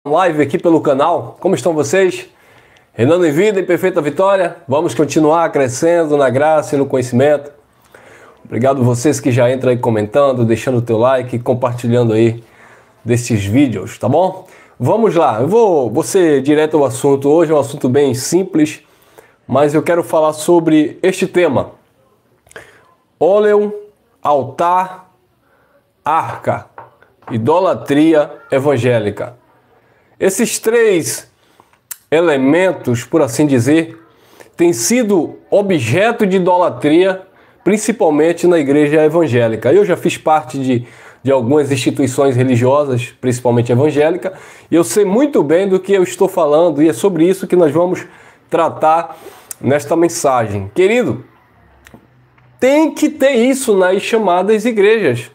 Live aqui pelo canal. Como estão vocês? Reinando em vida, em perfeita vitória. Vamos continuar crescendo na graça e no conhecimento. Obrigado vocês que já entram aí comentando, deixando o teu like, compartilhando aí desses vídeos, tá bom? Vamos lá, eu vou ser direto ao assunto hoje, é um assunto bem simples, mas eu quero falar sobre este tema: óleo, altar, arca, idolatria evangélica. Esses três elementos, por assim dizer, têm sido objeto de idolatria, principalmente na igreja evangélica. Eu já fiz parte de algumas instituições religiosas, principalmente evangélica, e eu sei muito bem do que eu estou falando, e é sobre isso que nós vamos tratar nesta mensagem. Querido, tem que ter isso nas chamadas igrejas.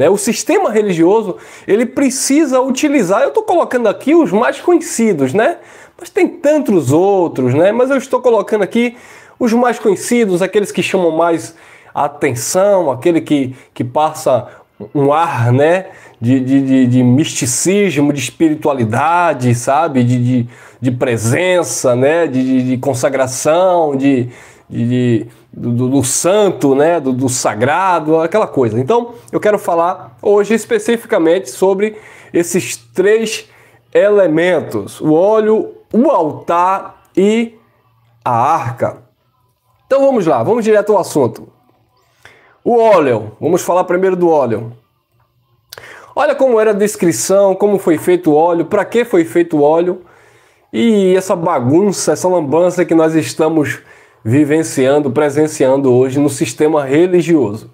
O sistema religioso, ele precisa utilizar, eu estou colocando aqui os mais conhecidos, né? Mas tem tantos outros, né? Mas eu estou colocando aqui os mais conhecidos, aqueles que chamam mais a atenção, aquele que passa um ar, né? De misticismo, de espiritualidade, sabe? De presença, né? De consagração, do santo, né? Do sagrado, aquela coisa. Então, eu quero falar hoje especificamente sobre esses três elementos: o óleo, o altar e a arca. Então vamos lá, vamos direto ao assunto. O óleo, vamos falar primeiro do óleo. Olha como era a descrição, como foi feito o óleo, para que foi feito o óleo e essa bagunça, essa lambança que nós estamos vivenciando, presenciando hoje no sistema religioso.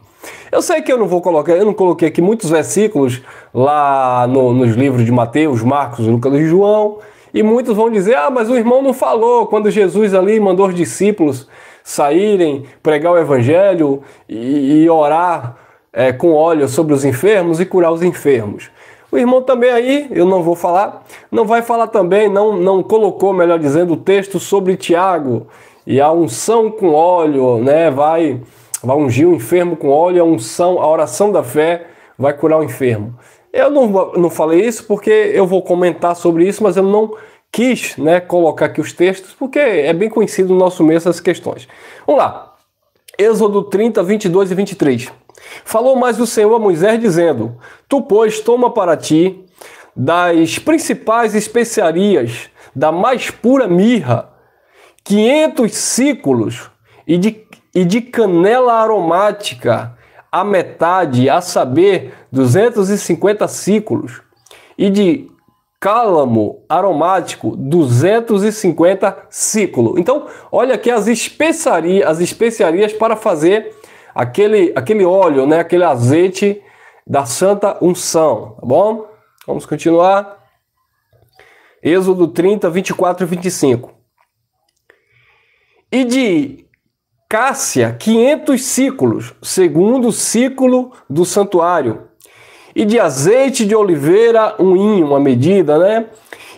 Eu sei que eu não coloquei aqui muitos versículos lá nos livros de Mateus, Marcos, Lucas e João, e muitos vão dizer: ah, mas o irmão não falou quando Jesus ali mandou os discípulos saírem, pregar o evangelho e orar com óleo sobre os enfermos e curar os enfermos. O irmão também aí, eu não vou falar, não vai falar também, não colocou, melhor dizendo, o texto sobre Tiago e a unção com óleo, né? Vai ungir o enfermo com óleo, a unção, a oração da fé vai curar o enfermo. Eu não falei isso porque eu vou comentar sobre isso, mas eu não quis, né, colocar aqui os textos, porque é bem conhecido no nosso meio essas questões. Vamos lá. Êxodo 30, 22 e 23. Falou mais o Senhor a Moisés, dizendo: tu, pois, toma para ti das principais especiarias, da mais pura mirra, 500 ciclos, e de canela aromática, a metade, a saber, 250 ciclos, e de cálamo aromático, 250 ciclos. Então, olha aqui as especiarias para fazer aquele óleo, né? Aquele azeite da santa unção, tá bom? Vamos continuar. Êxodo 30, 24 e 25. E de cássia, 500 ciclos, segundo o ciclo do santuário. E de azeite de oliveira, um hin, uma medida, né?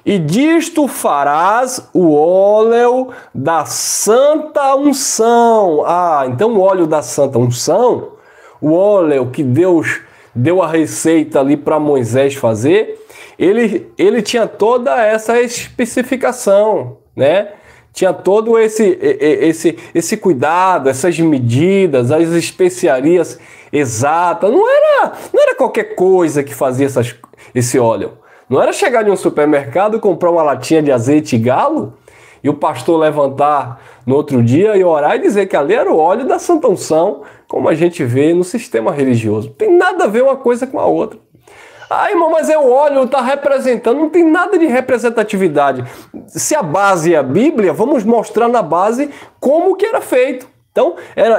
E disto farás o óleo da santa unção. Ah, então o óleo da santa unção, o óleo que Deus deu a receita ali para Moisés fazer, ele tinha toda essa especificação, né? Tinha todo esse cuidado, essas medidas, as especiarias exatas. Não era qualquer coisa que fazia esse óleo. Não era chegar em um supermercado, comprar uma latinha de azeite galo e o pastor levantar no outro dia e orar e dizer que ali era o óleo da santa unção, como a gente vê no sistema religioso. Não tem nada a ver uma coisa com a outra. Ah, irmão, mas é o óleo, está representando, não tem nada de representatividade. Se a base é a Bíblia, vamos mostrar na base como que era feito. Então,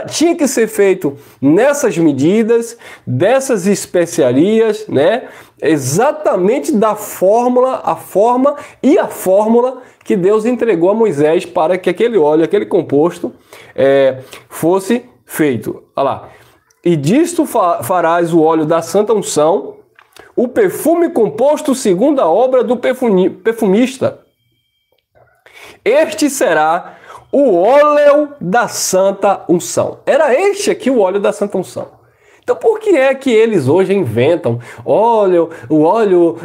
tinha que ser feito nessas medidas, dessas especiarias, né? Exatamente da fórmula, a forma e a fórmula que Deus entregou a Moisés para que aquele óleo, aquele composto, fosse feito. Olha lá. E disto farás o óleo da santa unção, o perfume composto segundo a obra do perfumista. Este será o óleo da santa unção. Era este aqui o óleo da santa unção. Então por que é que eles hoje inventam óleo, o óleo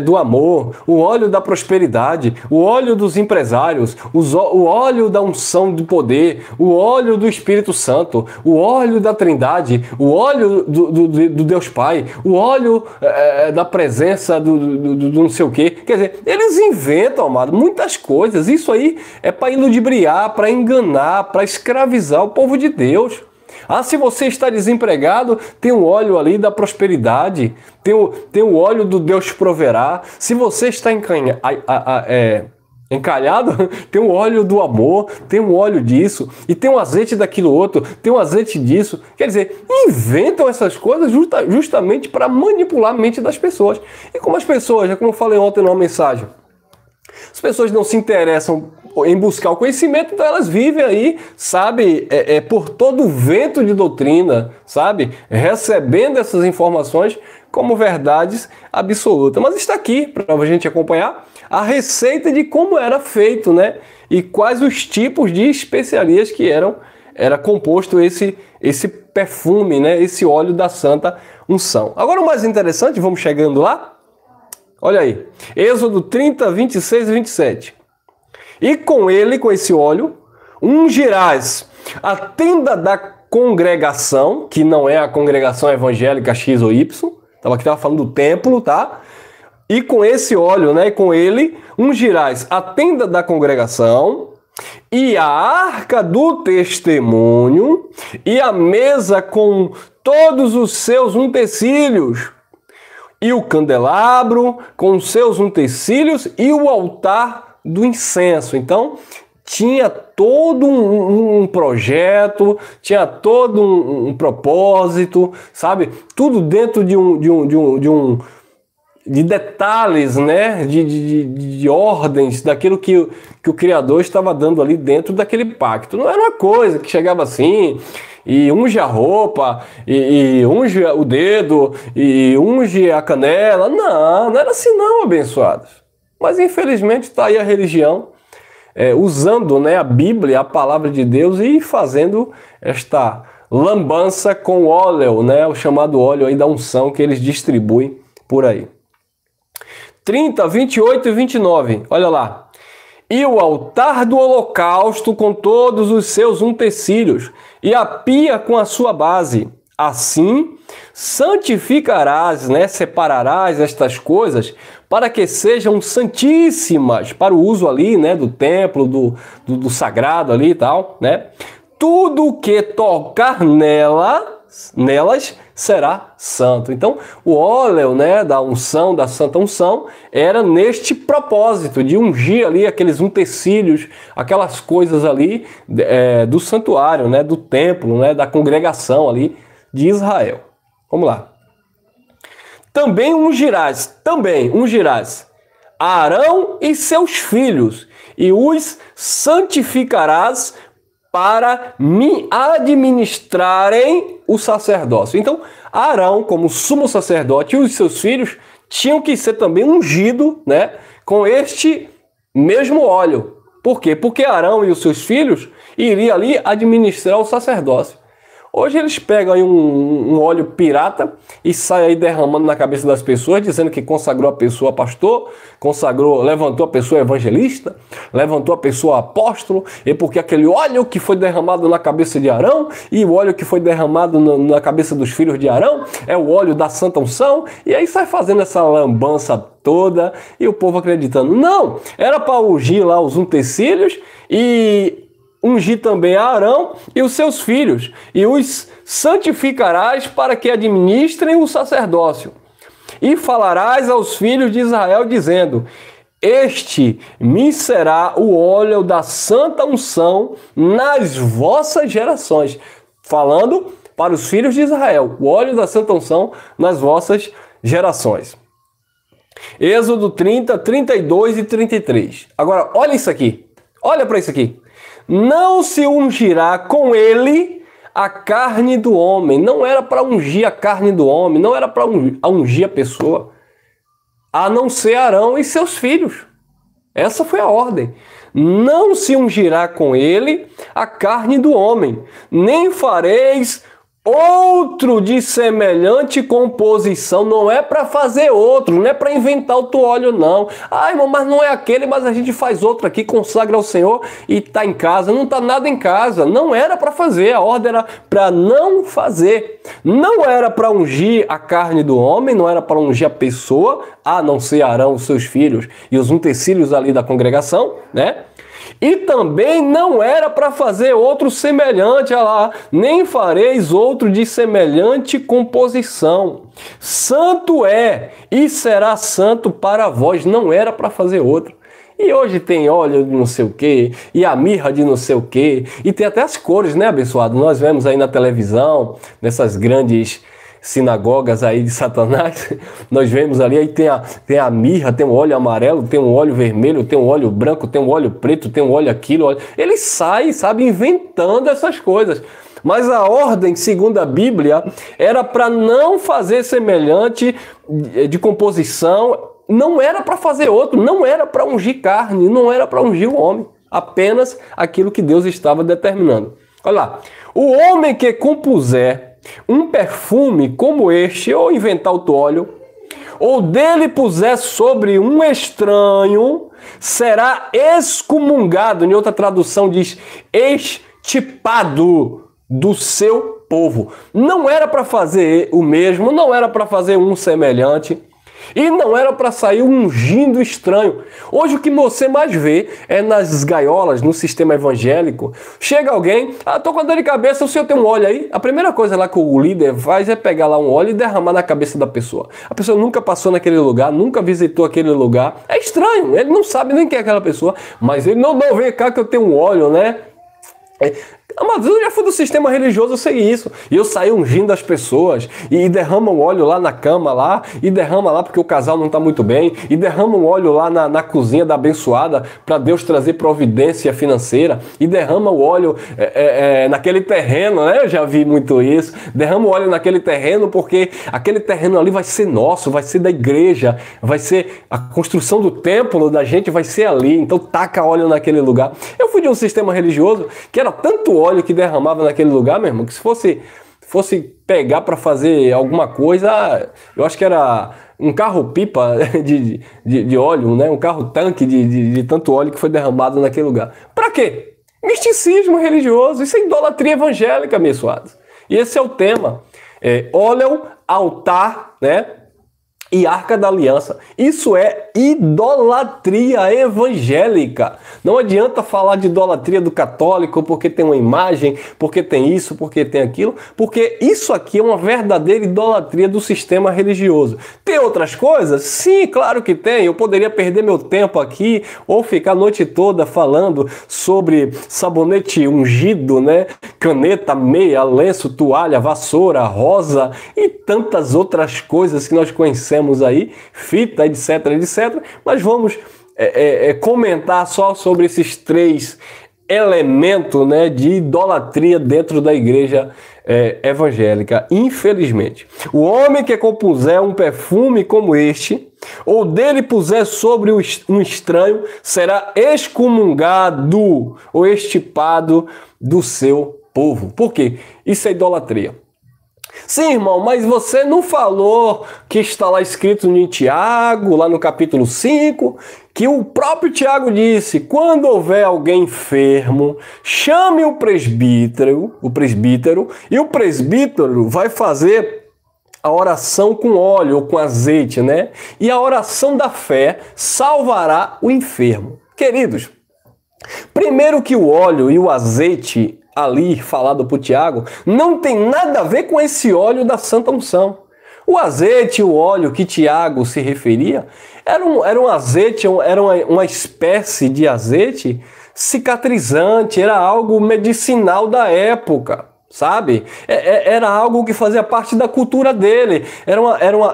do amor, o óleo da prosperidade, o óleo dos empresários, o óleo da unção do poder, o óleo do Espírito Santo, o óleo da Trindade, o óleo do Deus Pai, o óleo da presença do não sei o quê? Quer dizer, eles inventam, amado, muitas coisas. Isso aí é para iludibriar, para enganar, para escravizar o povo de Deus. Ah, se você está desempregado, tem o óleo ali da prosperidade, tem o óleo do Deus proverá. Se você está encalhado, tem o óleo do amor, tem o óleo disso, e tem o azeite daquilo outro, tem o azeite disso. Quer dizer, inventam essas coisas justamente para manipular a mente das pessoas. E como as pessoas, como eu falei ontem numa mensagem, as pessoas não se interessam em buscar o conhecimento, então elas vivem aí, sabe, por todo o vento de doutrina, sabe, recebendo essas informações como verdades absolutas. Mas está aqui para a gente acompanhar a receita de como era feito, né, e quais os tipos de especiarias que era composto esse perfume, né, esse óleo da santa unção. Agora o mais interessante, vamos chegando lá, olha aí, Êxodo 30, 26 e 27. E com ele, com esse óleo, ungirás a tenda da congregação, que não é a congregação evangélica X ou Y, estava falando do templo, tá? E com esse óleo, né, com ele, ungirás a tenda da congregação e a arca do testemunho e a mesa com todos os seus utensílios e o candelabro com os seus utensílios e o altar do incenso. Então, tinha todo um projeto, tinha todo um propósito, sabe? Tudo dentro de detalhes, né? De ordens, daquilo que o Criador estava dando ali dentro daquele pacto. Não era uma coisa que chegava assim, e unge a roupa, e unge o dedo, e unge a canela. Não era assim não, abençoados. Mas infelizmente está aí a religião usando, né, a Bíblia, a palavra de Deus e fazendo esta lambança com óleo, né, o chamado óleo aí da unção que eles distribuem por aí. 30, 28 e 29, olha lá. E o altar do holocausto com todos os seus utensílios e a pia com a sua base. Assim, santificarás, né, separarás estas coisas para que sejam santíssimas para o uso ali, né, do templo, do sagrado ali e tal, né? Tudo que tocar nelas será santo. Então, o óleo, né, da unção, da santa unção, era neste propósito de ungir ali aqueles utensílios, aquelas coisas ali do santuário, né, do templo, né, da congregação ali de Israel. Vamos lá. Também ungirás Arão e seus filhos, e os santificarás para me administrarem o sacerdócio. Então, Arão, como sumo sacerdote, e os seus filhos tinham que ser também ungidos, né, com este mesmo óleo. Por quê? Porque Arão e os seus filhos iriam ali administrar o sacerdócio. Hoje eles pegam aí um óleo pirata e saem aí derramando na cabeça das pessoas, dizendo que consagrou a pessoa a pastor, levantou a pessoa evangelista, levantou a pessoa apóstolo, e porque aquele óleo que foi derramado na cabeça de Arão e o óleo que foi derramado na cabeça dos filhos de Arão é o óleo da santa unção, e aí sai fazendo essa lambança toda e o povo acreditando. Não, era para ungir lá os utensílios e ungir também a Arão e os seus filhos, e os santificarás para que administrem o sacerdócio. E falarás aos filhos de Israel, dizendo: este me será o óleo da santa unção nas vossas gerações. Falando para os filhos de Israel, o óleo da santa unção nas vossas gerações. Êxodo 30, 32 e 33. Agora, olha isso aqui. Olha para isso aqui. Não se ungirá com ele a carne do homem. Não era para ungir a carne do homem, não era para ungir a pessoa, a não ser Arão e seus filhos. Essa foi a ordem. Não se ungirá com ele a carne do homem, nem fareis outro de semelhante composição. Não é para fazer outro, não é para inventar outro óleo, não. Ah, irmão, mas não é aquele, mas a gente faz outro aqui, consagra ao Senhor e tá em casa. Não tá nada em casa. Não era para fazer, a ordem era para não fazer. Não era para ungir a carne do homem, não era para ungir a pessoa, a não ser Arão, os seus filhos e os utensílios ali da congregação, né? E também não era para fazer outro semelhante, olha lá, nem fareis outro de semelhante composição. Santo é e será santo para vós, não era para fazer outro. E hoje tem óleo de não sei o que, e a mirra de não sei o que, e tem até as cores, né, abençoado? Nós vemos aí na televisão, nessas grandes sinagogas aí de Satanás, nós vemos ali, aí tem a mirra, tem um óleo amarelo, tem um óleo vermelho, tem um óleo branco, tem um óleo preto, tem um óleo aquilo, óleo... Ele sai, sabe, inventando essas coisas. Mas a ordem, segundo a Bíblia, era para não fazer semelhante de composição, não era para fazer outro, não era para ungir carne, não era para ungir o homem, apenas aquilo que Deus estava determinando. Olha lá, o homem que compuser um perfume como este, ou inventar outro óleo, ou dele puser sobre um estranho, será excomungado. Em outra tradução diz extirpado do seu povo. Não era para fazer o mesmo, não era para fazer um semelhante. E não era para sair ungindo estranho. Hoje o que você mais vê é nas gaiolas, no sistema evangélico. Chega alguém, tô com dor de cabeça, o senhor tem um óleo aí? A primeira coisa lá que o líder faz é pegar lá um óleo e derramar na cabeça da pessoa. A pessoa nunca passou naquele lugar, nunca visitou aquele lugar. É estranho, ele não sabe nem quem é aquela pessoa. Mas ele, não, vem cá que eu tenho um óleo, né? Mas eu já fui do sistema religioso, eu sei isso. E eu saí ungindo as pessoas e derrama um óleo lá na cama lá, e derrama lá porque o casal não está muito bem, e derrama um óleo lá na cozinha da abençoada para Deus trazer providência financeira, e derrama o óleo naquele terreno, né? Eu já vi muito isso. Derrama o óleo naquele terreno porque aquele terreno ali vai ser nosso, vai ser da igreja, vai ser a construção do templo da gente, vai ser ali. Então taca óleo naquele lugar. Eu fui de um sistema religioso que era tanto óleo que derramava naquele lugar, meu irmão, que se fosse pegar para fazer alguma coisa, eu acho que era um carro-pipa de óleo, né? Um carro-tanque de tanto óleo que foi derramado naquele lugar. Para quê? Misticismo religioso, isso é idolatria evangélica, abençoados. E esse é o tema. Óleo, altar, né? E Arca da Aliança. Isso é idolatria evangélica. Não adianta falar de idolatria do católico porque tem uma imagem, porque tem isso, porque tem aquilo, porque isso aqui é uma verdadeira idolatria do sistema religioso. Tem outras coisas? Sim, claro que tem. Eu poderia perder meu tempo aqui ou ficar a noite toda falando sobre sabonete ungido, né? Caneta, meia, lenço, toalha, vassoura, rosa e tantas outras coisas que nós conhecemos aí, fita, etc, etc. Mas vamos comentar só sobre esses três elementos, né, de idolatria dentro da igreja evangélica, infelizmente. O homem que compuser um perfume como este, ou dele puser sobre um estranho, será excomungado ou extirpado do seu povo. Por quê? Isso é idolatria. Sim, irmão, mas você não falou que está lá escrito em Tiago, lá no capítulo 5, que o próprio Tiago disse, quando houver alguém enfermo, chame o presbítero, e o presbítero vai fazer a oração com óleo ou com azeite, né? E a oração da fé salvará o enfermo. Queridos, primeiro que o óleo e o azeite ali falado por Tiago, não tem nada a ver com esse óleo da Santa Unção. O azeite e o óleo que Tiago se referia era um azeite, era uma espécie de azeite cicatrizante, era algo medicinal da época, sabe? Era algo que fazia parte da cultura dele,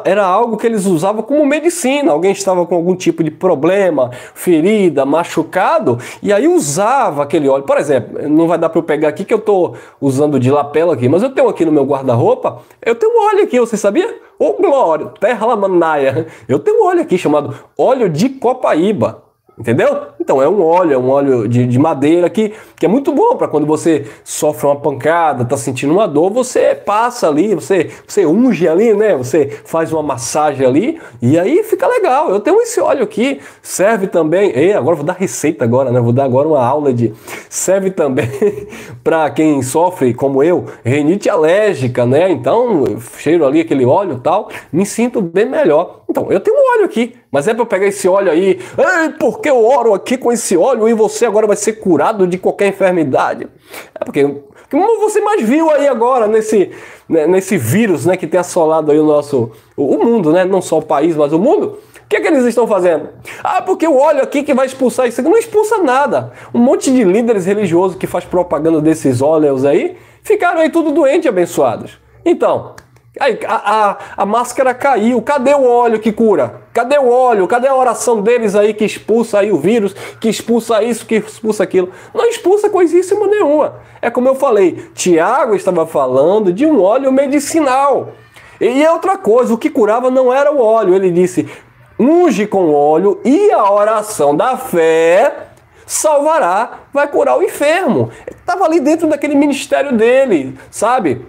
era algo que eles usavam como medicina. Alguém estava com algum tipo de problema, ferida, machucado, e aí usava aquele óleo. Por exemplo, não vai dar para eu pegar aqui que eu estou usando de lapela aqui, mas eu tenho aqui no meu guarda-roupa, eu tenho um óleo aqui, você sabia? Ô glória, terra lamanaia, eu tenho um óleo aqui chamado óleo de copaíba. Entendeu? Então é um óleo de madeira que é muito bom para quando você sofre uma pancada, tá sentindo uma dor, você passa ali, você unge ali, né? Você faz uma massagem ali e aí fica legal. Eu tenho esse óleo aqui, serve também. Agora eu vou dar receita agora, né? Vou dar agora uma aula de. Serve também para quem sofre, como eu, rinite alérgica, né? Então, eu cheiro ali aquele óleo e tal, me sinto bem melhor. Então, eu tenho um óleo aqui, mas é para eu pegar esse óleo aí, porque eu oro aqui com esse óleo e você agora vai ser curado de qualquer enfermidade. É porque como você mais viu aí agora nesse vírus, né, que tem assolado aí o mundo, né? Não só o país, mas o mundo. O que é que eles estão fazendo? Porque o óleo aqui que vai expulsar isso aqui. Não expulsa nada. Um monte de líderes religiosos que faz propaganda desses óleos aí, ficaram aí tudo doentes, abençoados. Então, aí, a máscara caiu. Cadê o óleo que cura? Cadê o óleo? Cadê a oração deles aí que expulsa aí o vírus, que expulsa isso, que expulsa aquilo? Não expulsa coisíssima nenhuma. É como eu falei, Tiago estava falando de um óleo medicinal. E é outra coisa, o que curava não era o óleo. Ele disse, unge com óleo e a oração da fé salvará, vai curar o enfermo. Estava ali dentro daquele ministério dele, sabe?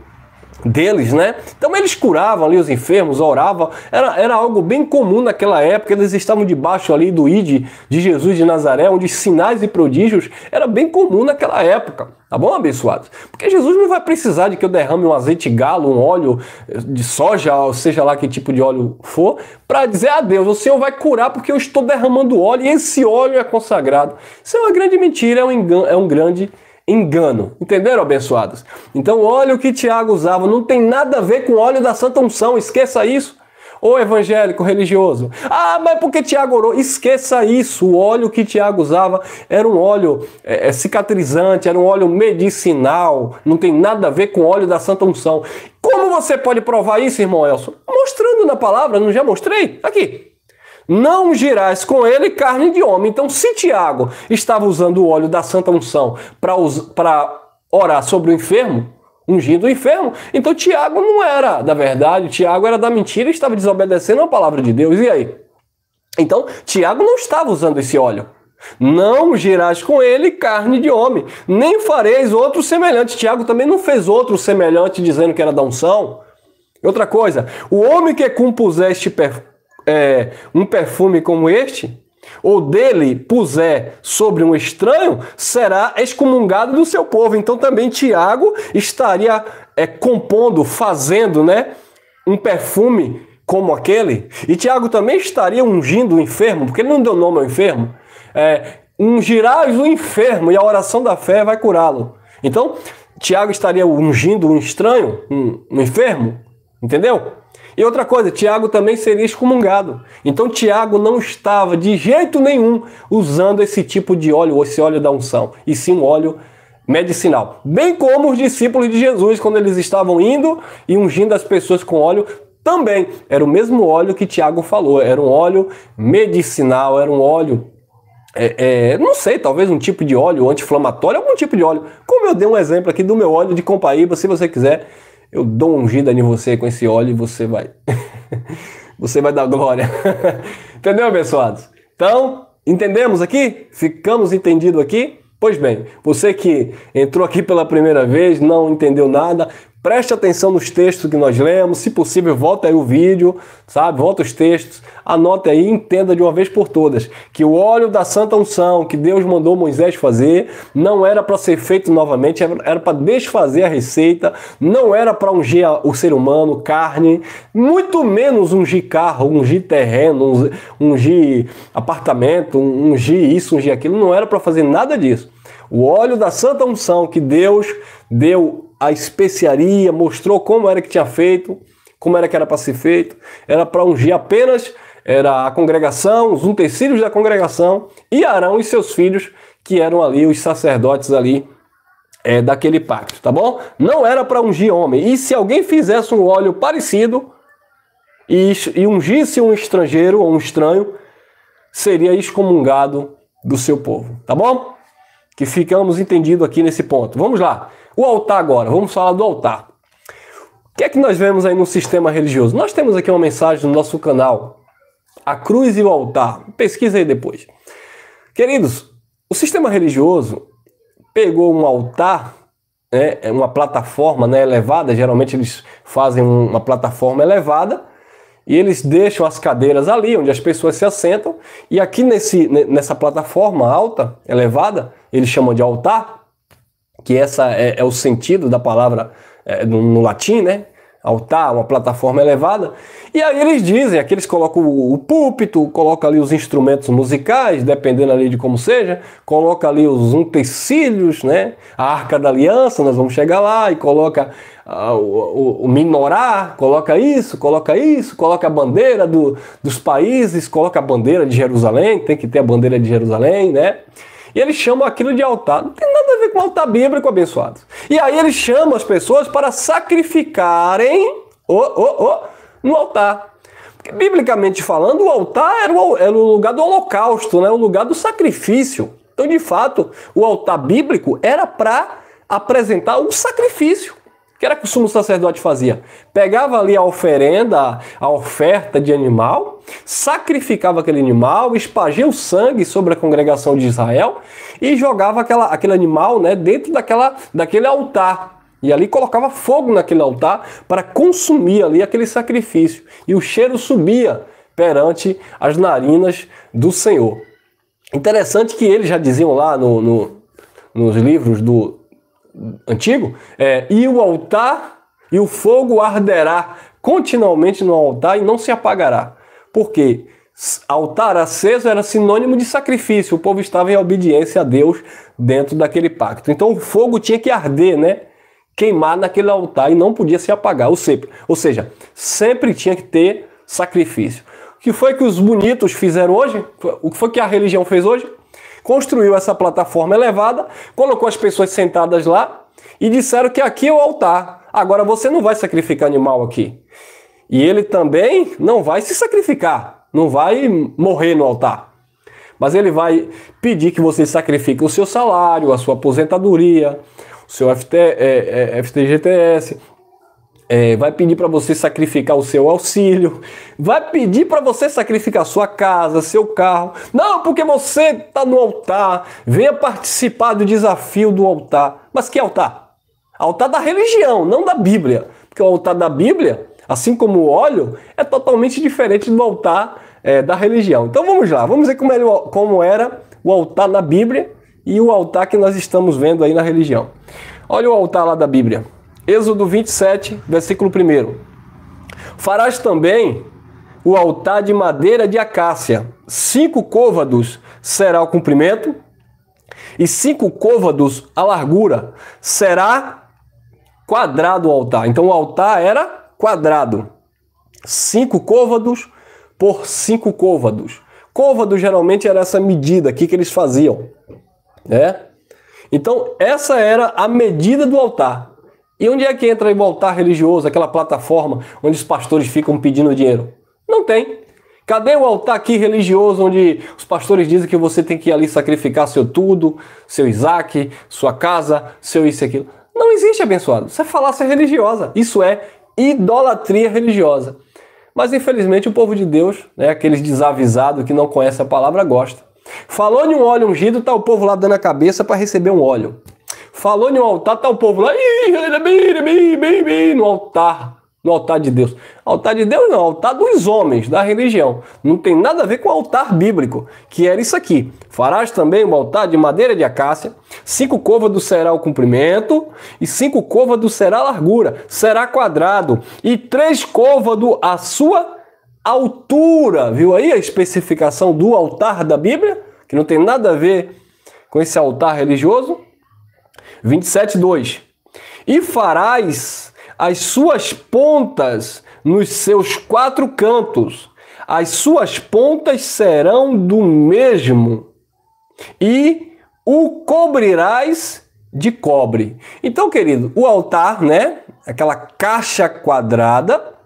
Deles, né? Então eles curavam ali os enfermos, oravam, era algo bem comum naquela época, eles estavam debaixo ali do ID de Jesus de Nazaré, onde sinais e prodígios era bem comum naquela época, tá bom, abençoados? Porque Jesus não vai precisar de que eu derrame um azeite galo, um óleo de soja, ou seja lá que tipo de óleo for, para dizer a Deus, o Senhor vai curar porque eu estou derramando óleo e esse óleo é consagrado. Isso é uma grande mentira, é um grande engano. Entenderam, abençoados? Então o óleo que Tiago usava não tem nada a ver com o óleo da Santa Unção, esqueça isso. Ô evangélico religioso, mas porque Tiago orou? Esqueça isso, o óleo que Tiago usava era um óleo cicatrizante, era um óleo medicinal, não tem nada a ver com o óleo da Santa Unção. Como você pode provar isso, irmão Elson? Mostrando na palavra, não já mostrei? Aqui. Não ungirás com ele carne de homem. Então, se Tiago estava usando o óleo da Santa Unção para orar sobre o enfermo, ungindo o enfermo, então Tiago não era da verdade, Tiago era da mentira e estava desobedecendo a palavra de Deus. E aí? Então, Tiago não estava usando esse óleo. Não ungirás com ele carne de homem, nem fareis outro semelhante. Tiago também não fez outro semelhante dizendo que era da unção. Outra coisa, o homem que compuseste um perfume como este, ou dele puser sobre um estranho, será excomungado do seu povo. Então também Tiago estaria fazendo, né, um perfume como aquele, e Tiago também estaria ungindo o enfermo, porque ele não deu nome ao enfermo. Ungirás o enfermo e a oração da fé vai curá-lo. Então Tiago estaria ungindo um estranho, um enfermo, entendeu? E outra coisa, Tiago também seria excomungado. Então Tiago não estava de jeito nenhum usando esse tipo de óleo, ou esse óleo da unção, e sim um óleo medicinal. Bem como os discípulos de Jesus, quando eles estavam indo e ungindo as pessoas com óleo, também era o mesmo óleo que Tiago falou, era um óleo medicinal, era um óleo, não sei, talvez um tipo de óleo anti-inflamatório, algum tipo de óleo. Como eu dei um exemplo aqui do meu óleo de Copaíba, se você quiser, eu dou uma ungida em você com esse óleo e você vai você vai dar glória. Entendeu, abençoados? Então, entendemos aqui? Ficamos entendidos aqui? Pois bem, você que entrou aqui pela primeira vez, não entendeu nada, preste atenção nos textos que nós lemos, se possível, volta aí o vídeo, sabe? Volta os textos, anote aí e entenda de uma vez por todas que o óleo da Santa Unção que Deus mandou Moisés fazer não era para ser feito novamente, era para desfazer a receita, não era para ungir o ser humano, carne, muito menos ungir carro, ungir terreno, ungir apartamento, ungir isso, ungir aquilo, não era para fazer nada disso. O óleo da Santa Unção que Deus deu a especiaria, mostrou como era que tinha feito, como era que era para ser feito, era para ungir apenas a congregação, os utensílios da congregação e Arão e seus filhos, que eram ali os sacerdotes ali daquele pacto, tá bom? Não era para ungir homem. E se alguém fizesse um óleo parecido e ungisse um estrangeiro ou um estranho, seria excomungado do seu povo, tá bom? Que ficamos entendidos aqui nesse ponto. Vamos lá. O altar agora, vamos falar do altar. O que é que nós vemos aí no sistema religioso? Nós temos aqui uma mensagem no nosso canal, A Cruz e o Altar. Pesquisa aí depois. Queridos, o sistema religioso pegou um altar, né, uma plataforma, né, elevada, geralmente eles fazem uma plataforma elevada, e eles deixam as cadeiras ali, onde as pessoas se assentam, e aqui nessa plataforma alta, elevada, eles chamam de altar, que essa é o sentido da palavra no latim, né? Altar, uma plataforma elevada. E aí eles dizem, aqui eles colocam o púlpito, colocam ali os instrumentos musicais, dependendo ali de como seja, coloca ali os utensílios, né? A Arca da Aliança, nós vamos chegar lá, e coloca o minorá, coloca a bandeira dos países, coloca a bandeira de Jerusalém, tem que ter a bandeira de Jerusalém, né? E eles chamam aquilo de altar. Não tem nada a ver com altar bíblico, abençoados. E aí eles chamam as pessoas para sacrificarem no altar. Porque, biblicamente falando, o altar era o lugar do holocausto, né? O lugar do sacrifício. Então, de fato, o altar bíblico era para apresentar o sacrifício. O que era que o sumo sacerdote fazia? Pegava ali a oferenda, a oferta de animal, sacrificava aquele animal, espargia o sangue sobre a congregação de Israel e jogava aquele animal, né, dentro daquele altar. E ali colocava fogo naquele altar para consumir ali aquele sacrifício. E o cheiro subia perante as narinas do Senhor. Interessante que eles já diziam lá nos livros do Antigo, e o altar e o fogo arderá continuamente no altar e não se apagará. Porque altar aceso era sinônimo de sacrifício, o povo estava em obediência a Deus dentro daquele pacto. Então o fogo tinha que arder, né? Queimar naquele altar e não podia se apagar. Ou seja, sempre tinha que ter sacrifício. O que foi que os bonitos fizeram hoje? O que foi que a religião fez hoje? Construiu essa plataforma elevada, colocou as pessoas sentadas lá e disseram que aqui é o altar. Agora você não vai sacrificar animal aqui. E ele também não vai se sacrificar, não vai morrer no altar. Mas ele vai pedir que você sacrifique o seu salário, a sua aposentadoria, o seu FGTS, vai pedir para você sacrificar o seu auxílio, vai pedir para você sacrificar sua casa, seu carro. Não, porque você está no altar, venha participar do desafio do altar. Mas que altar? Altar da religião, não da Bíblia. Porque o altar da Bíblia, assim como o óleo, é totalmente diferente do altar da religião. Então vamos lá, vamos ver como era o altar na Bíblia e o altar que nós estamos vendo aí na religião. Olha o altar lá da Bíblia. Êxodo 27, versículo 1. Farás também o altar de madeira de acácia. 5 côvados será o comprimento e 5 côvados a largura. Será quadrado o altar. Então o altar era quadrado. 5 côvados por 5 côvados. Côvado geralmente era essa medida aqui que eles faziam, né? Então essa era a medida do altar. E onde é que entra o altar religioso, aquela plataforma onde os pastores ficam pedindo dinheiro? Não tem. Cadê o altar aqui religioso onde os pastores dizem que você tem que ir ali sacrificar seu tudo, seu Isaac, sua casa, seu isso e aquilo? Não existe, abençoado. Isso é falácia religiosa. Isso é idolatria religiosa. Mas infelizmente o povo de Deus, né, aqueles desavisados que não conhecem a palavra, gosta. Falou em um óleo ungido, tá o povo lá dando a cabeça para receber um óleo. Falou em um altar, tá o povo lá no altar de Deus. Altar de Deus não, altar dos homens, da religião. Não tem nada a ver com o altar bíblico, que era isso aqui. Farás também um altar de madeira de acácia, 5 côvados será o comprimento, e 5 côvados será a largura, será quadrado, e 3 côvados a sua altura. Viu aí a especificação do altar da Bíblia? Que não tem nada a ver com esse altar religioso. 27:2. E farás as suas pontas nos seus 4 cantos. As suas pontas serão do mesmo. E o cobrirás de cobre. Então, querido, o altar, né? Aquela caixa quadrada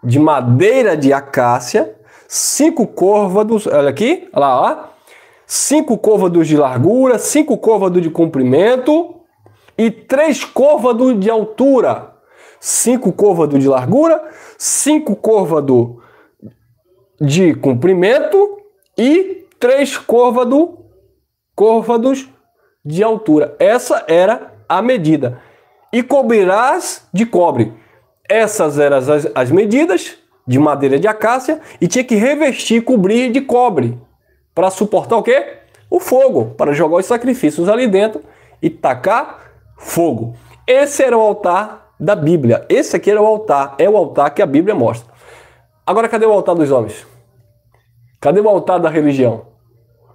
de madeira de acácia, 5 côvados, olha aqui, olha lá, ó, 5 côvados de largura, 5 côvados de comprimento e 3 côvados de altura. 5 côvados de largura, 5 côvados de comprimento e 3 côvados côvados de altura. Essa era a medida. E cobrirás de cobre. Essas eram as medidas de madeira de acácia e tinha que revestir, cobrir de cobre para suportar o quê? O fogo, para jogar os sacrifícios ali dentro e tacar fogo. Esse era o altar da Bíblia. Esse aqui era o altar, é o altar que a Bíblia mostra. Agora, cadê o altar dos homens? Cadê o altar da religião?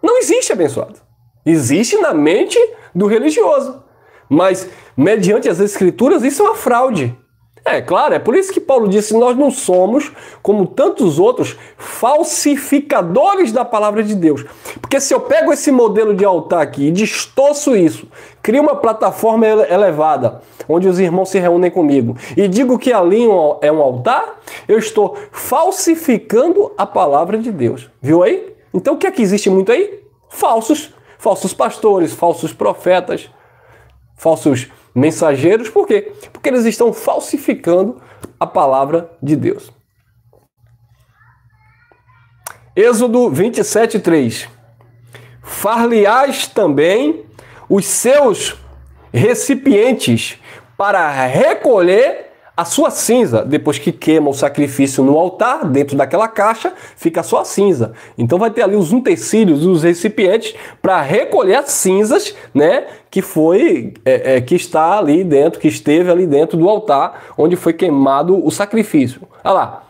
Não existe, abençoado. Existe na mente do religioso. Mas, mediante as Escrituras, isso é uma fraude. É claro, é por isso que Paulo disse: nós não somos, como tantos outros, falsificadores da palavra de Deus. Porque se eu pego esse modelo de altar aqui e distorço isso, crio uma plataforma elevada, onde os irmãos se reúnem comigo, e digo que ali é um altar, eu estou falsificando a palavra de Deus. Viu aí? Então o que é que existe muito aí? Falsos pastores, falsos profetas, falsos mensageiros. Por quê? Porque eles estão falsificando a palavra de Deus. Êxodo 27:3. Far-lhe-ás também os seus recipientes para recolher a sua cinza. Depois que queima o sacrifício no altar, dentro daquela caixa, fica só a cinza. Então vai ter ali os utensílios, os recipientes, para recolher as cinzas, né, que está ali dentro, que esteve ali dentro do altar, onde foi queimado o sacrifício. Olha lá.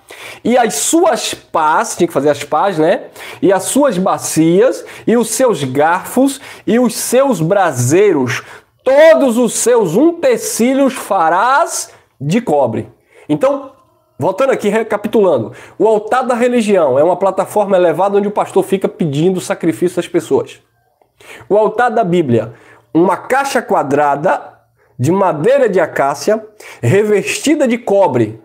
E as suas pás, tinha que fazer as pás, né? E as suas bacias, e os seus garfos, e os seus braseiros, todos os seus utensílios farás de cobre. Então, voltando aqui, recapitulando, o altar da religião é uma plataforma elevada onde o pastor fica pedindo sacrifício às pessoas. O altar da Bíblia, uma caixa quadrada de madeira de acácia, revestida de cobre,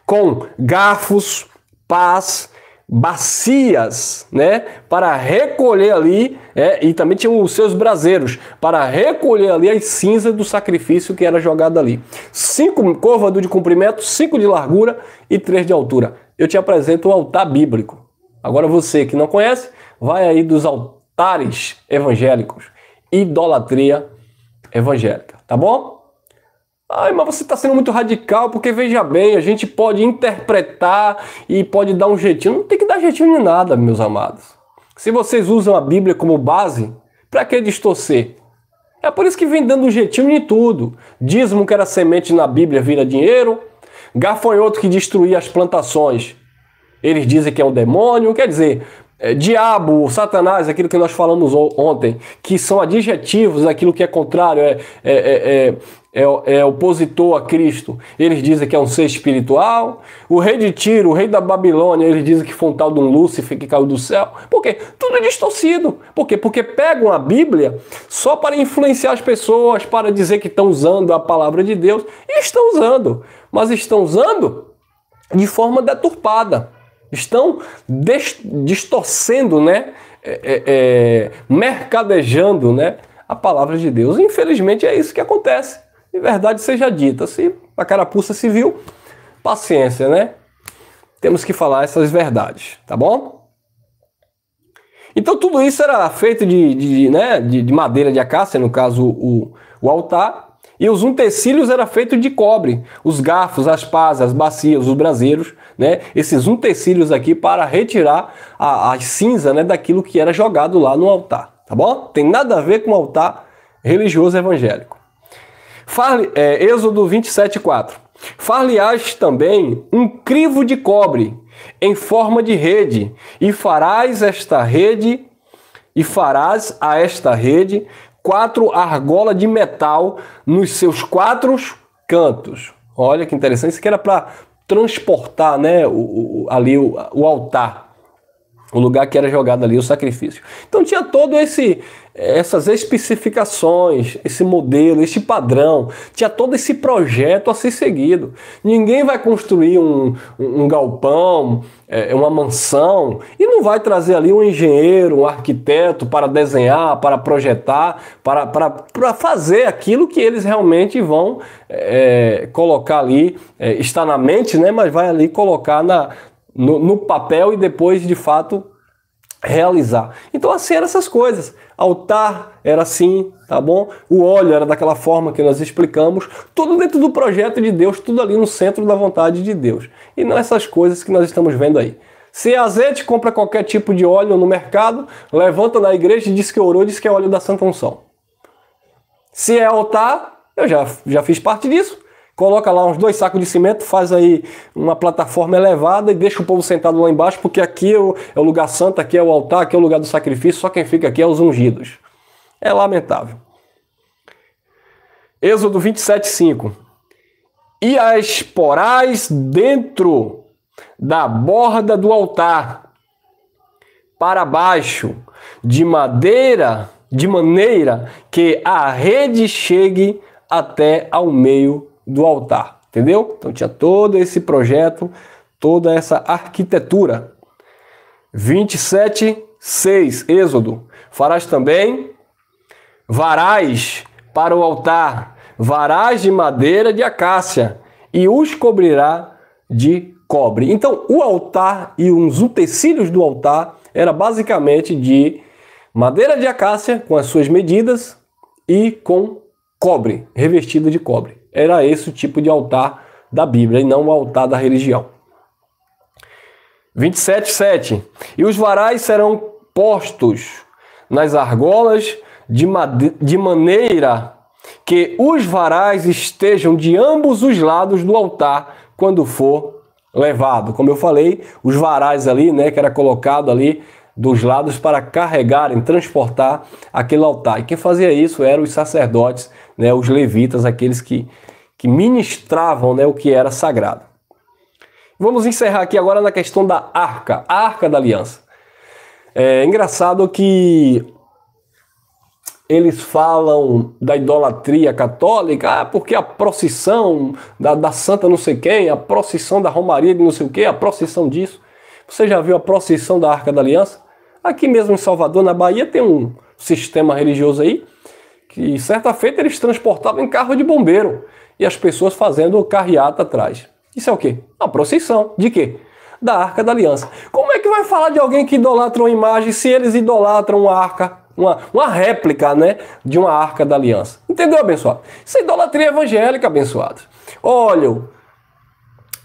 com garfos, pás, bacias, né, para recolher ali, e também tinha os seus braseiros, para recolher ali as cinzas do sacrifício que era jogado ali. 5 côvados de comprimento, 5 de largura e 3 de altura. Eu te apresento o altar bíblico. Agora você que não conhece, vai aí dos altares evangélicos, idolatria evangélica, tá bom? Ai, mas você está sendo muito radical, porque veja bem, a gente pode interpretar e pode dar um jeitinho. Não tem que dar jeitinho em nada, meus amados. Se vocês usam a Bíblia como base, para que distorcer? É por isso que vem dando um jeitinho em tudo. Dízimo que era semente na Bíblia vira dinheiro. Gafanhoto que destruía as plantações, eles dizem que é um demônio. Quer dizer, diabo, Satanás, aquilo que nós falamos ontem, que são adjetivos, aquilo que é contrário, é opositor a Cristo, eles dizem que é um ser espiritual. O rei de Tiro, o rei da Babilônia, eles dizem que foi um tal de um Lúcifer que caiu do céu. Por quê? Tudo é distorcido. Por quê? Porque pegam a Bíblia só para influenciar as pessoas, para dizer que estão usando a palavra de Deus. E estão usando, mas estão usando de forma deturpada. Estão distorcendo, né? Mercadejando, né, a palavra de Deus. Infelizmente é isso que acontece. De verdade seja dita. Se a carapuça se viu, paciência, né? Temos que falar essas verdades, tá bom? Então tudo isso era feito de madeira de acácia, no caso o altar, e os utensílios eram feitos de cobre, os garfos, as pás, as bacias, os braseiros, né? Esses utensílios aqui para retirar a cinza, né, daquilo que era jogado lá no altar, tá bom? Tem nada a ver com o altar religioso evangélico. Êxodo 27:4. Far-lhe-ás também um crivo de cobre em forma de rede, e farás a esta rede 4 argolas de metal nos seus 4 cantos. Olha que interessante, isso aqui era para transportar, né, o altar, o lugar que era jogado ali o sacrifício. Então tinha todo essas especificações, esse modelo, esse padrão, tinha todo esse projeto a ser seguido. Ninguém vai construir um galpão, uma mansão, e não vai trazer ali um engenheiro, um arquiteto para desenhar, para projetar, para fazer aquilo que eles realmente vão colocar ali, está na mente, né, mas vai ali colocar no papel e depois, de fato, realizar. Então assim eram essas coisas. Altar era assim, tá bom? O óleo era daquela forma que nós explicamos, tudo dentro do projeto de Deus, tudo ali no centro da vontade de Deus. E não essas coisas que nós estamos vendo aí. Se é azeite, compra qualquer tipo de óleo no mercado, levanta na igreja e diz que orou, diz que é óleo da Santa Unção. Se é altar, eu já fiz parte disso. Coloca lá uns 2 sacos de cimento, faz aí uma plataforma elevada e deixa o povo sentado lá embaixo, porque aqui é o lugar santo, aqui é o altar, aqui é o lugar do sacrifício, só quem fica aqui é os ungidos. É lamentável. Êxodo 27:5. E as porás dentro da borda do altar, para baixo, de maneira que a rede chegue até ao meio do altar, entendeu? Então tinha todo esse projeto, toda essa arquitetura. 27:6, Êxodo. Farás também varais para o altar, varais de madeira de acácia, e os cobrirá de cobre. Então o altar e os utensílios do altar era basicamente de madeira de acácia, com as suas medidas, e com cobre, revestido de cobre. Era esse o tipo de altar da Bíblia e não o altar da religião. 27:7. E os varais serão postos nas argolas de maneira que os varais estejam de ambos os lados do altar quando for levado. Como eu falei, os varais ali, né, que era colocado ali dos lados para carregarem, transportar aquele altar. E quem fazia isso eram os sacerdotes, né, os levitas, aqueles que ministravam, né, o que era sagrado. Vamos encerrar aqui agora na questão da arca, a arca da aliança. É engraçado que eles falam da idolatria católica, porque a procissão da santa não sei quem, a procissão da romaria de não sei o quê, a procissão disso. Você já viu a procissão da Arca da Aliança? Aqui mesmo em Salvador, na Bahia, tem um sistema religioso aí, que certa feita eles transportavam em carro de bombeiro, e as pessoas fazendo carreata atrás. Isso é o quê? Uma procissão. De quê? Da Arca da Aliança. Como é que vai falar de alguém que idolatra uma imagem se eles idolatram uma arca, uma réplica, né, de uma Arca da Aliança? Entendeu, abençoado? Isso é idolatria evangélica, abençoado. Óleo,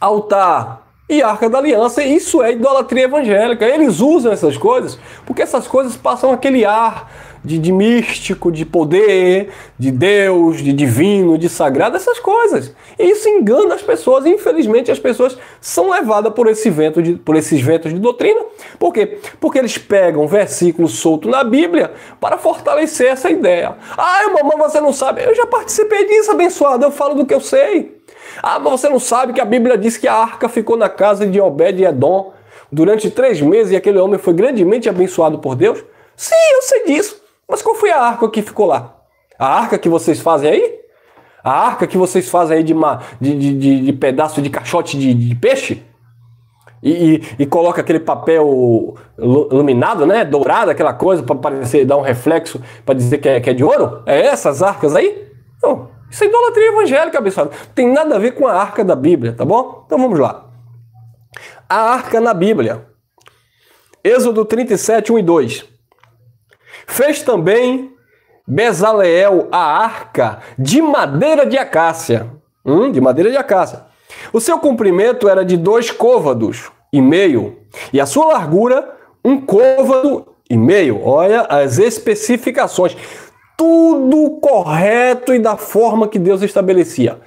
altar e Arca da Aliança, isso é idolatria evangélica. Eles usam essas coisas porque essas coisas passam aquele ar de místico, de poder, de Deus, de divino, de sagrado, essas coisas. E isso engana as pessoas, e infelizmente as pessoas são levadas por esses ventos de doutrina. Por quê? Porque eles pegam versículos soltos na Bíblia para fortalecer essa ideia. Ah, mamãe, você não sabe. Eu já participei disso, abençoado, eu falo do que eu sei. Ah, mas você não sabe que a Bíblia diz que a arca ficou na casa de Obed-Edom durante 3 meses e aquele homem foi grandemente abençoado por Deus? Sim, eu sei disso. Mas qual foi a arca que ficou lá? A arca que vocês fazem aí? A arca que vocês fazem aí de pedaço de caixote de peixe? E coloca aquele papel iluminado, né? Dourado, aquela coisa para parecer, dar um reflexo, para dizer que é de ouro? É essas arcas aí? Não. Isso é idolatria evangélica, abençoado. Não tem nada a ver com a arca da Bíblia, tá bom? Então vamos lá. A arca na Bíblia. Êxodo 37, 1 e 2. Fez também Bezaleel a arca de madeira de acácia. De madeira de acácia. O seu comprimento era de 2 côvados e meio. E a sua largura, 1 côvado e meio. Olha as especificações. Tudo correto e da forma que Deus estabelecia.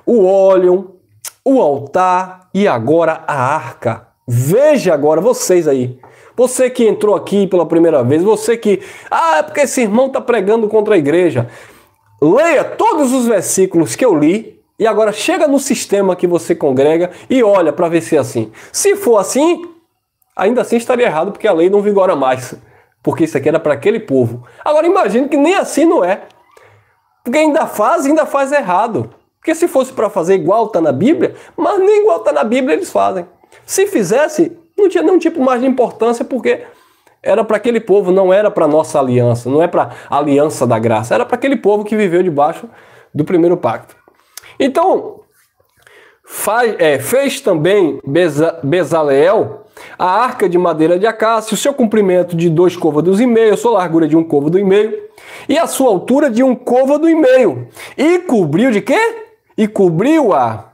O óleo, o altar e agora a arca. Veja agora, vocês aí. Você que entrou aqui pela primeira vez, você que... Ah, é porque esse irmão está pregando contra a igreja. Leia todos os versículos que eu li e agora chega no sistema que você congrega e olha para ver se é assim. Se for assim, ainda assim estaria errado porque a lei não vigora mais. Porque isso aqui era para aquele povo. Agora imagine que nem assim não é. Porque ainda faz errado. Porque se fosse para fazer igual está na Bíblia, mas nem igual está na Bíblia eles fazem. Se fizesse, não tinha nenhum tipo mais de importância, porque era para aquele povo, não era para nossa aliança, não é para a aliança da graça, era para aquele povo que viveu debaixo do primeiro pacto. Então, Fez também Bezaleel a arca de madeira de acácia, o seu comprimento de 2 côvados e meio, a sua largura de 1 côvado e meio, e a sua altura de 1 côvado e meio. E cobriu de quê? E cobriu-a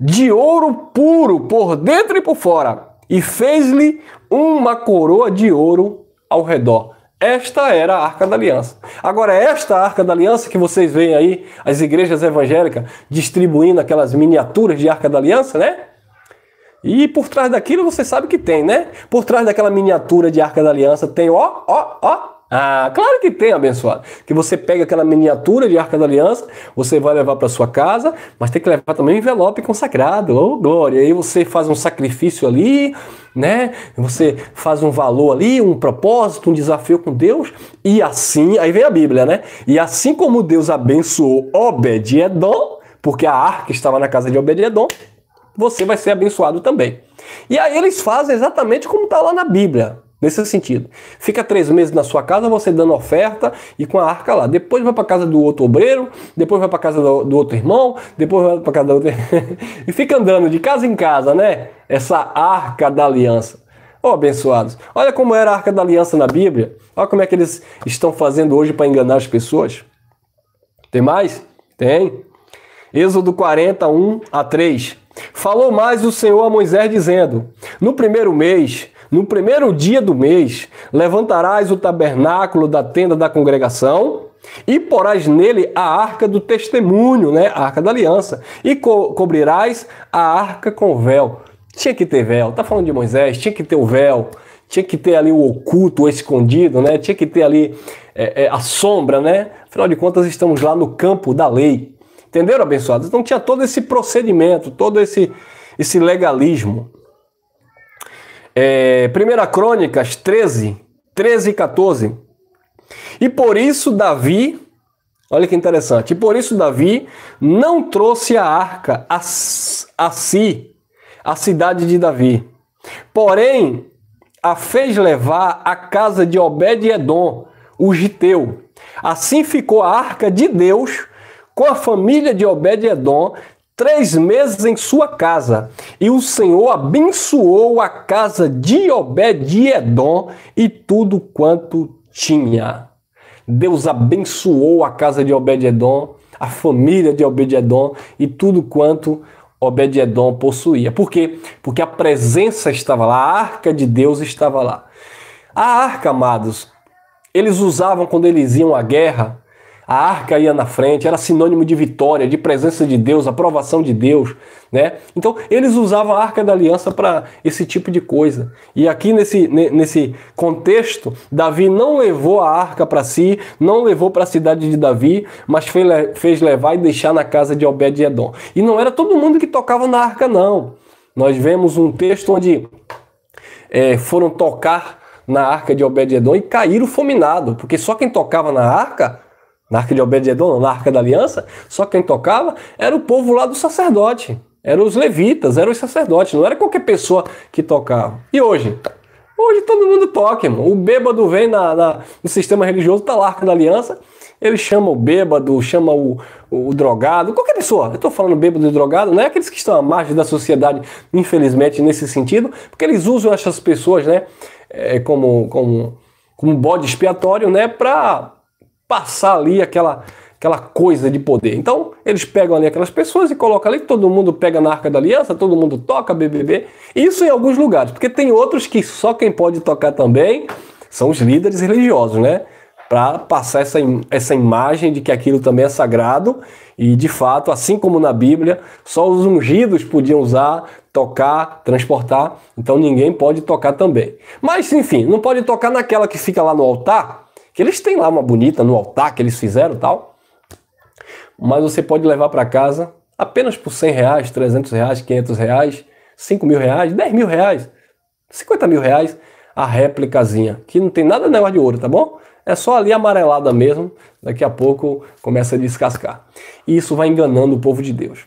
de ouro puro por dentro e por fora, e fez-lhe uma coroa de ouro ao redor. Esta era a Arca da Aliança. Agora, esta Arca da Aliança que vocês veem aí, as igrejas evangélicas distribuindo aquelas miniaturas de Arca da Aliança, né? E por trás daquilo você sabe que tem, né? Por trás daquela miniatura de Arca da Aliança tem, ó. Ah, claro que tem, abençoado. Que você pega aquela miniatura de Arca da Aliança, você vai levar para sua casa, mas tem que levar também um envelope consagrado. Oh, glória! Aí você faz um sacrifício ali, né? Você faz um valor ali, um propósito, um desafio com Deus, e assim, aí vem a Bíblia, né? E assim como Deus abençoou Obed-Edom, porque a arca estava na casa de Obed-Edom, você vai ser abençoado também. E aí eles fazem exatamente como está lá na Bíblia, nesse sentido. Fica 3 meses na sua casa, você dando oferta e com a arca lá. Depois vai para casa do outro obreiro, depois vai para casa do outro irmão, depois vai para casa do outro... e fica andando de casa em casa, né? Essa Arca da Aliança. Oh, abençoados. Olha como era a Arca da Aliança na Bíblia. Olha como é que eles estão fazendo hoje para enganar as pessoas. Tem mais? Tem. Êxodo 40, 1 a 3. Falou mais o Senhor a Moisés, dizendo: no primeiro mês, no primeiro dia do mês, levantarás o tabernáculo da tenda da congregação e porás nele a arca do testemunho, né? A arca da aliança, e cobrirás a arca com véu. Tinha que ter véu, tá falando de Moisés, tinha que ter o véu, tinha que ter ali o oculto, o escondido, né? Tinha que ter ali a sombra, né? Afinal de contas, estamos lá no campo da lei. Entenderam, abençoados? Então tinha todo esse procedimento, todo esse legalismo. 1 Crônicas 13 e 14. E por isso Davi, olha que interessante, e por isso Davi não trouxe a arca a si, a cidade de Davi. Porém, a fez levar à casa de Obed-Edom, o giteu. Assim ficou a arca de Deus com a família de Obed-Edom 3 meses em sua casa, e o Senhor abençoou a casa de Obed-Edom e tudo quanto tinha. Deus abençoou a casa de Obed-Edom, a família de Obed-Edom e tudo quanto Obed-Edom possuía. Por quê? Porque a presença estava lá, a arca de Deus estava lá. A arca, amados, eles usavam quando eles iam à guerra. A arca ia na frente, era sinônimo de vitória, de presença de Deus, aprovação de Deus, né? Então, eles usavam a Arca da Aliança para esse tipo de coisa. E aqui nesse contexto, Davi não levou a arca para si, não levou para a cidade de Davi, mas fez levar e deixar na casa de Obed-Edom. E não era todo mundo que tocava na arca, não. Nós vemos um texto onde foram tocar na arca de Obed-Edom e caíram fulminados, porque só quem tocava na arca de Obed-Edom, na Arca da Aliança, só quem tocava era o povo lá do sacerdote. Eram os levitas, eram os sacerdotes, não era qualquer pessoa que tocava. E hoje? Hoje todo mundo toca, irmão. O bêbado vem no sistema religioso, tá lá a Arca da Aliança, ele chama o bêbado, chama o drogado, qualquer pessoa. Eu estou falando bêbado e drogado, não é aqueles que estão à margem da sociedade, infelizmente, nesse sentido, porque eles usam essas pessoas, né, como bode expiatório, né, para passar ali aquela coisa de poder. Então, eles pegam ali aquelas pessoas e colocam ali, todo mundo pega na Arca da Aliança, todo mundo toca BBB. Isso em alguns lugares, porque tem outros que só quem pode tocar também são os líderes religiosos, né? Para passar essa imagem de que aquilo também é sagrado e, de fato, assim como na Bíblia, só os ungidos podiam usar, tocar, transportar, então ninguém pode tocar também. Mas, enfim, não pode tocar naquela que fica lá no altar, que eles têm lá uma bonita no altar que eles fizeram e tal, mas você pode levar para casa apenas por R$100, R$300, R$500, R$5.000, R$10.000, R$50.000, a réplicazinha, que não tem nada de negócio de ouro, tá bom? É só ali amarelada mesmo, daqui a pouco começa a descascar. E isso vai enganando o povo de Deus.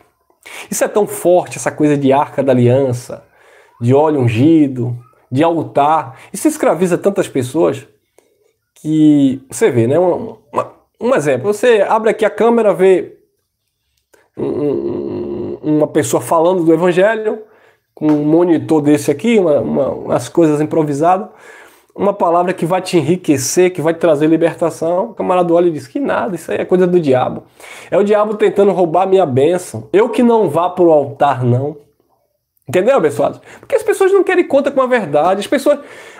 Isso é tão forte, essa coisa de arca da aliança, de óleo ungido, de altar, isso escraviza tantas pessoas, que você vê, né? Um exemplo, você abre aqui a câmera, vê um uma pessoa falando do evangelho, com um monitor desse aqui, umas coisas improvisadas, uma palavra que vai te enriquecer, que vai te trazer libertação. O camarada olha e diz que nada, isso aí é coisa do diabo. É o diabo tentando roubar minha bênção. Eu que não vá para o altar, não. Entendeu, abençoados? Porque as pessoas não querem conta com a verdade.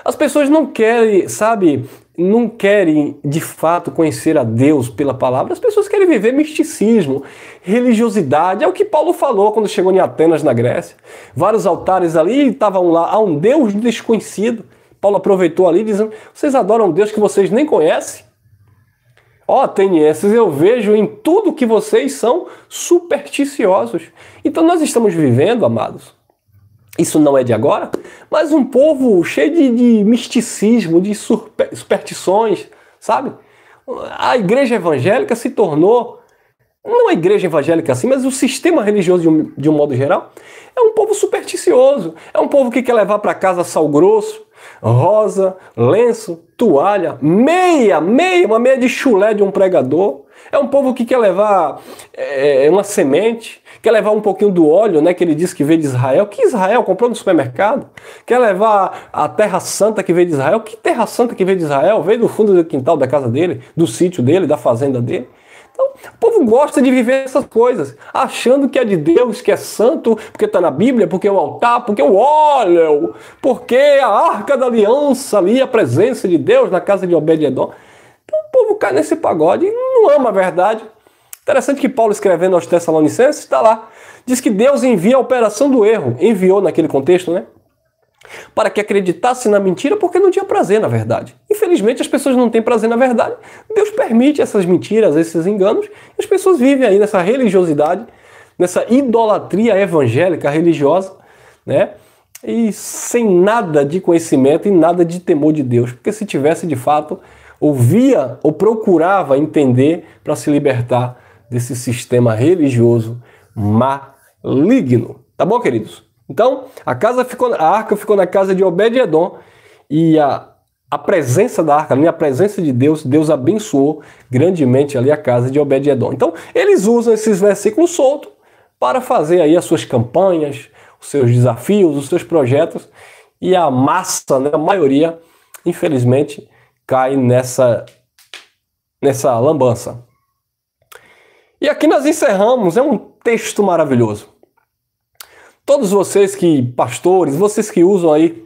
As pessoas não querem, sabe, não querem de fato conhecer a Deus pela palavra. As pessoas querem viver misticismo, religiosidade. É o que Paulo falou quando chegou em Atenas, na Grécia. Vários altares ali, estavam lá, há um Deus desconhecido. Paulo aproveitou ali dizendo, vocês adoram um Deus que vocês nem conhecem? Ó, atenienses, eu vejo em tudo que vocês são supersticiosos. Então nós estamos vivendo, amados, isso não é de agora, mas um povo cheio de misticismo, de superstições, sabe? A igreja evangélica se tornou, não a igreja evangélica assim, mas o sistema religioso de um modo geral, é um povo supersticioso, é um povo que quer levar para casa sal grosso, rosa, lenço, toalha, uma meia de chulé de um pregador. É um povo que quer levar uma semente, quer levar um pouquinho do óleo, né, que ele diz que veio de Israel. Que Israel comprou no supermercado? Quer levar a terra santa que veio de Israel? Que terra santa que veio de Israel? Veio do fundo do quintal da casa dele, do sítio dele, da fazenda dele. Então, o povo gosta de viver essas coisas, achando que é de Deus, que é santo, porque está na Bíblia, porque é o altar, porque é o óleo, porque a arca da aliança ali, a presença de Deus na casa de Obed-edom. Então o povo cai nesse pagode e não ama a verdade. Interessante que Paulo, escrevendo aos Tessalonicenses, está lá. Diz que Deus envia a operação do erro. Enviou naquele contexto, né? Para que acreditasse na mentira, porque não tinha prazer na verdade. Infelizmente, as pessoas não têm prazer na verdade. Deus permite essas mentiras, esses enganos, e as pessoas vivem aí nessa religiosidade, nessa idolatria evangélica religiosa, né? E sem nada de conhecimento e nada de temor de Deus. Porque se tivesse, de fato, ouvia ou procurava entender para se libertar desse sistema religioso maligno. Tá bom, queridos? Então, a arca ficou na casa de Obed-edom e a presença da arca, a presença de Deus, Deus abençoou grandemente ali a casa de Obed-edom. Então, eles usam esses versículos soltos para fazer aí as suas campanhas, os seus desafios, os seus projetos, e a massa, né, a maioria, infelizmente, cai nessa lambança. E aqui nós encerramos, é um texto maravilhoso. Todos vocês pastores, vocês que usam aí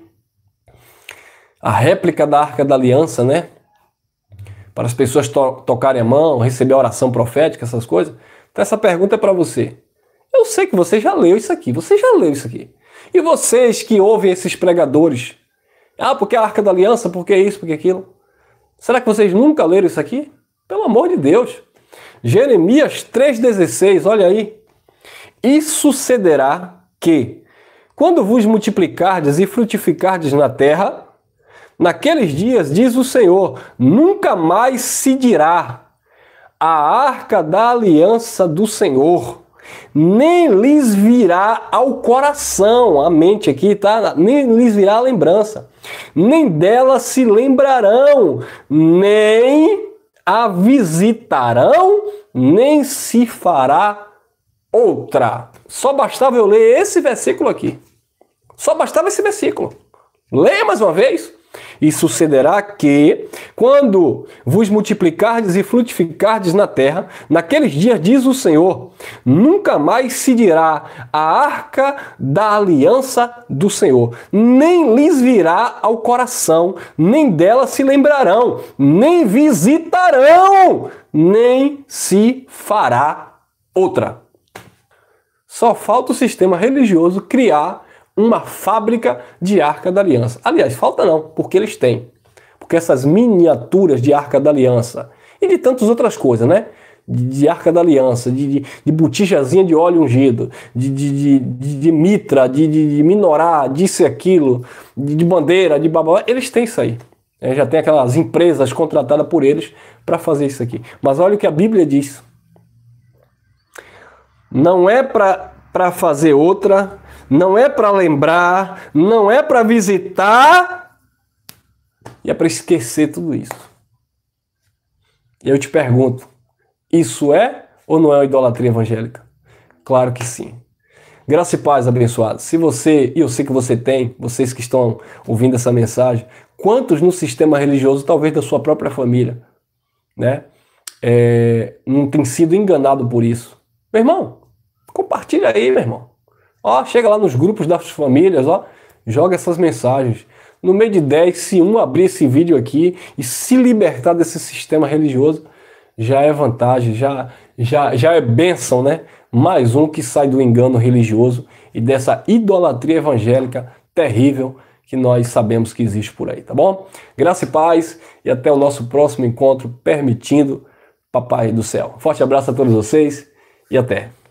a réplica da Arca da Aliança, né? Para as pessoas tocarem a mão, receber a oração profética, essas coisas. Então essa pergunta é para você. Eu sei que você já leu isso aqui, E vocês que ouvem esses pregadores, porque a Arca da Aliança, porque isso, porque aquilo. Será que vocês nunca leram isso aqui? Pelo amor de Deus. Jeremias 3,16, olha aí. E sucederá que, quando vos multiplicardes e frutificardes na terra, naqueles dias, diz o Senhor, nunca mais se dirá a arca da aliança do Senhor, nem lhes virá ao coração, a mente aqui, tá? Nem lhes virá a lembrança, nem dela se lembrarão, nem a visitarão, nem se fará outra. Só bastava eu ler esse versículo aqui. Só bastava esse versículo. Leia mais uma vez. E sucederá que, quando vos multiplicardes e frutificardes na terra, naqueles dias, diz o Senhor, nunca mais se dirá a arca da aliança do Senhor, nem lhes virá ao coração, nem dela se lembrarão, nem visitarão, nem se fará outra. Só falta o sistema religioso criar uma fábrica de Arca da Aliança. Aliás, falta não, porque eles têm. Porque essas miniaturas de Arca da Aliança e de tantas outras coisas, né? De Arca da Aliança, de botijazinha de óleo ungido, de mitra, de minorá, disso e aquilo, de bandeira, de babá, eles têm isso aí. Já tem aquelas empresas contratadas por eles para fazer isso aqui. Mas olha o que a Bíblia diz. Não é para fazer outra, não é para lembrar, não é para visitar, e é para esquecer tudo isso. E eu te pergunto, isso é ou não é uma idolatria evangélica? Claro que sim. Graça e paz, abençoados. Se você, e eu sei que você tem, vocês que estão ouvindo essa mensagem, quantos no sistema religioso, talvez da sua própria família, né, não tem sido enganado por isso? Meu irmão, compartilha aí, meu irmão. Ó, chega lá nos grupos das famílias, ó, joga essas mensagens. No meio de 10, se um abrir esse vídeo aqui e se libertar desse sistema religioso, já é vantagem, já é bênção, né? Mais um que sai do engano religioso e dessa idolatria evangélica terrível que nós sabemos que existe por aí, tá bom? Graça e paz e até o nosso próximo encontro, permitindo Papai do Céu. Forte abraço a todos vocês e até!